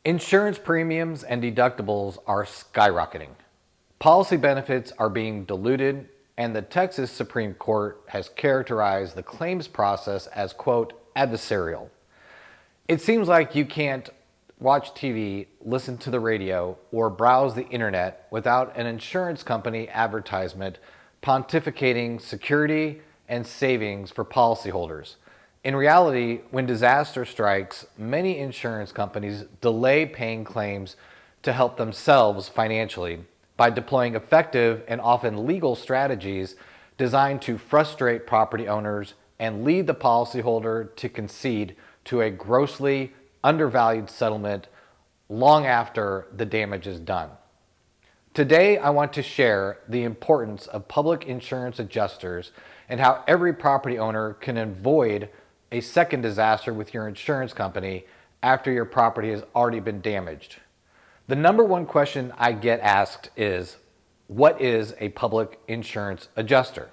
Insurance premiums and deductibles are skyrocketing. Policy benefits are being diluted, and the Texas Supreme Court has characterized the claims process as, quote, adversarial. It seems like you can't watch TV, listen to the radio, or browse the internet without an insurance company advertisement pontificating security and savings for policyholders. In reality, when disaster strikes, many insurance companies delay paying claims to help themselves financially by deploying effective and often legal strategies designed to frustrate property owners and lead the policyholder to concede to a grossly undervalued settlement long after the damage is done. Today, I want to share the importance of public insurance adjusters and how every property owner can avoid a second disaster with your insurance company after your property has already been damaged. The number one question I get asked is, what is a public insurance adjuster?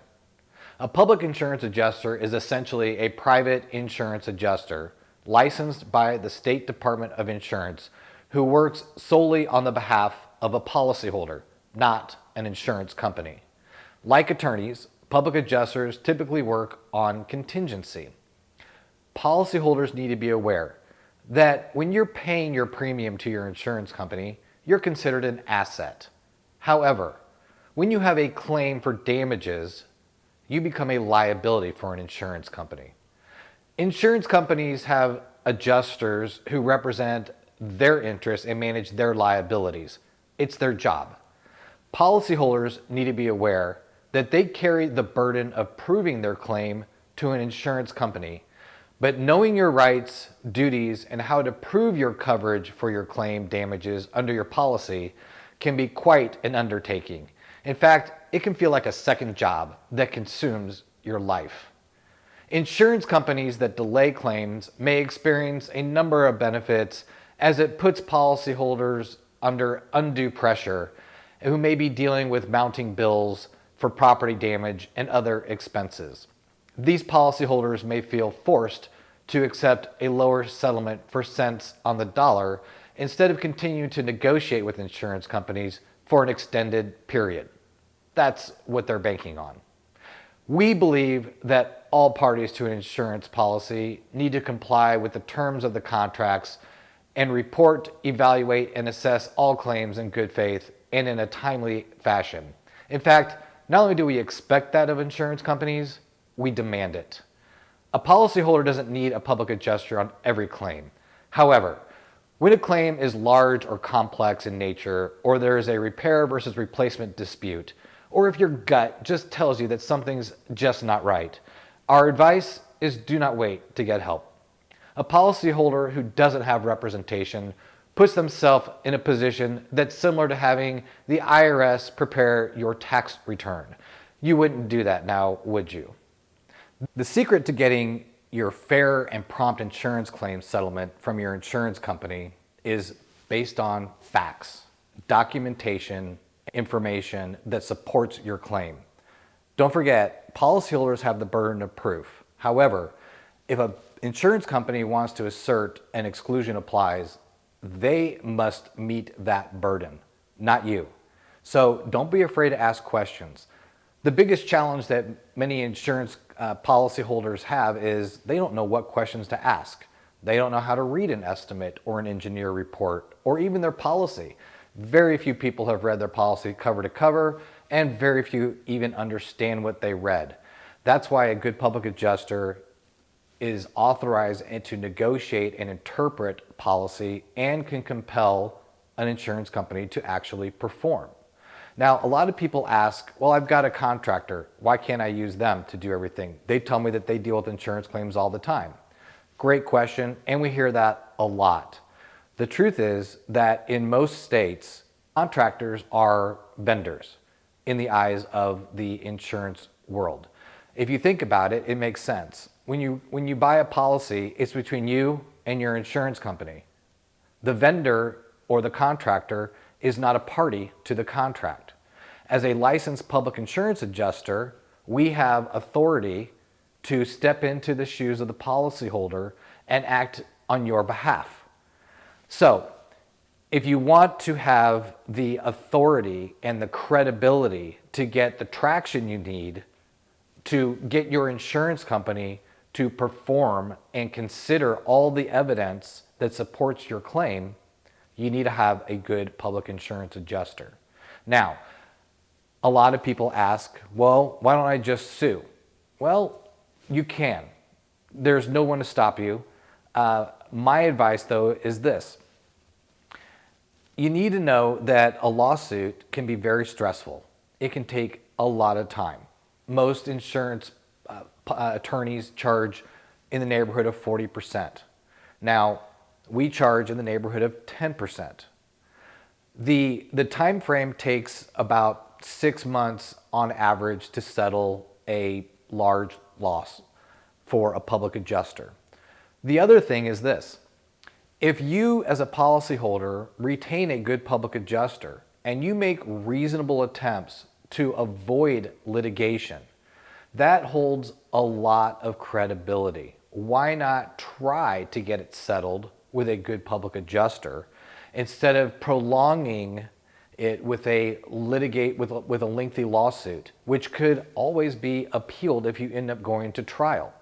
A public insurance adjuster is essentially a private insurance adjuster licensed by the State Department of Insurance who works solely on the behalf of a policyholder, not an insurance company. Like attorneys, public adjusters typically work on contingency. Policyholders need to be aware that when you're paying your premium to your insurance company, you're considered an asset. However, when you have a claim for damages, you become a liability for an insurance company. Insurance companies have adjusters who represent their interests and manage their liabilities. It's their job. Policyholders need to be aware that they carry the burden of proving their claim to an insurance company. But knowing your rights, duties, and how to prove your coverage for your claim damages under your policy can be quite an undertaking. In fact, it can feel like a second job that consumes your life. Insurance companies that delay claims may experience a number of benefits as it puts policyholders under undue pressure who may be dealing with mounting bills for property damage and other expenses. These policyholders may feel forced to accept a lower settlement for cents on the dollar instead of continuing to negotiate with insurance companies for an extended period. That's what they're banking on. We believe that all parties to an insurance policy need to comply with the terms of the contracts and report, evaluate, and assess all claims in good faith and in a timely fashion. In fact, not only do we expect that of insurance companies, we demand it. A policyholder doesn't need a public adjuster on every claim. However, when a claim is large or complex in nature, or there is a repair versus replacement dispute, or if your gut just tells you that something's just not right, our advice is do not wait to get help. A policyholder who doesn't have representation puts themselves in a position that's similar to having the IRS prepare your tax return. You wouldn't do that now, would you? The secret to getting your fair and prompt insurance claim settlement from your insurance company is based on facts, documentation, information that supports your claim. Don't forget, policyholders have the burden of proof. However, if an insurance company wants to assert an exclusion applies, they must meet that burden, not you. So don't be afraid to ask questions. The biggest challenge that many insurance policyholders have is they don't know what questions to ask. They don't know how to read an estimate or an engineer report or even their policy. Very few people have read their policy cover to cover, and very few even understand what they read. That's why a good public adjuster is authorized to negotiate and interpret policy and can compel an insurance company to actually perform. Now, a lot of people ask, well, I've got a contractor. Why can't I use them to do everything? They tell me that they deal with insurance claims all the time. Great question, and we hear that a lot. The truth is that in most states, contractors are vendors in the eyes of the insurance world. If you think about it, it makes sense. When you buy a policy, it's between you and your insurance company. The vendor or the contractor is not a party to the contract. As a licensed public insurance adjuster, we have authority to step into the shoes of the policyholder and act on your behalf. So, If you want to have the authority and the credibility to get the traction you need to get your insurance company to perform and consider all the evidence that supports your claim, you need to have a good public insurance adjuster. Now, a lot of people ask, well, why don't I just sue? Well, you can. There's no one to stop you. My advice, though, is this. You need to know that a lawsuit can be very stressful. It can take a lot of time. Most insurance attorneys charge in the neighborhood of 40%. Now, we charge in the neighborhood of 10%. The time frame takes about 6 months on average to settle a large loss for a public adjuster. The other thing is this. If you as a policyholder retain a good public adjuster and you make reasonable attempts to avoid litigation, that holds a lot of credibility. Why not try to get it settled with a good public adjuster instead of prolonging it with a lengthy lawsuit, which could always be appealed if you end up going to trial?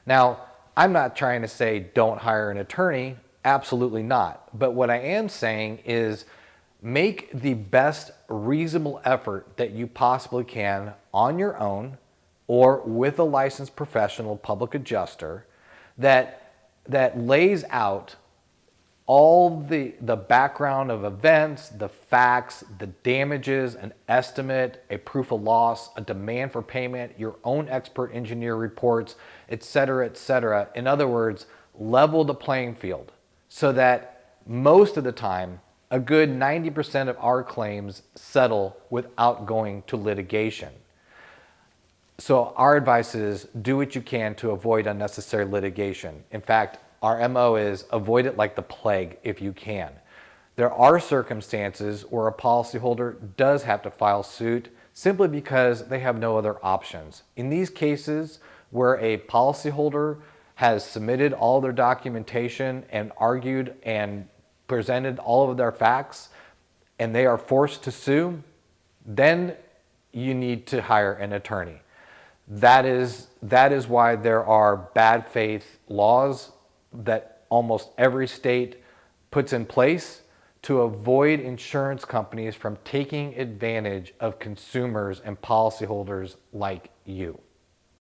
Now, I'm not trying to say don't hire an attorney. Absolutely not. But what I am saying is make the best reasonable effort that you possibly can on your own or with a licensed professional public adjuster that lays out all the background of events, the facts, the damages, an estimate, a proof of loss, a demand for payment, your own expert engineer reports, et cetera, et cetera. In other words, level the playing field so that most of the time, a good 90% of our claims settle without going to litigation. So our advice is do what you can to avoid unnecessary litigation. In fact, our MO is avoid it like the plague if you can. There are circumstances where a policyholder does have to file suit simply because they have no other options. In these cases where a policyholder has submitted all their documentation and argued and presented all of their facts and they are forced to sue, then you need to hire an attorney. That is why there are bad faith laws that almost every state puts in place to avoid insurance companies from taking advantage of consumers and policyholders like you.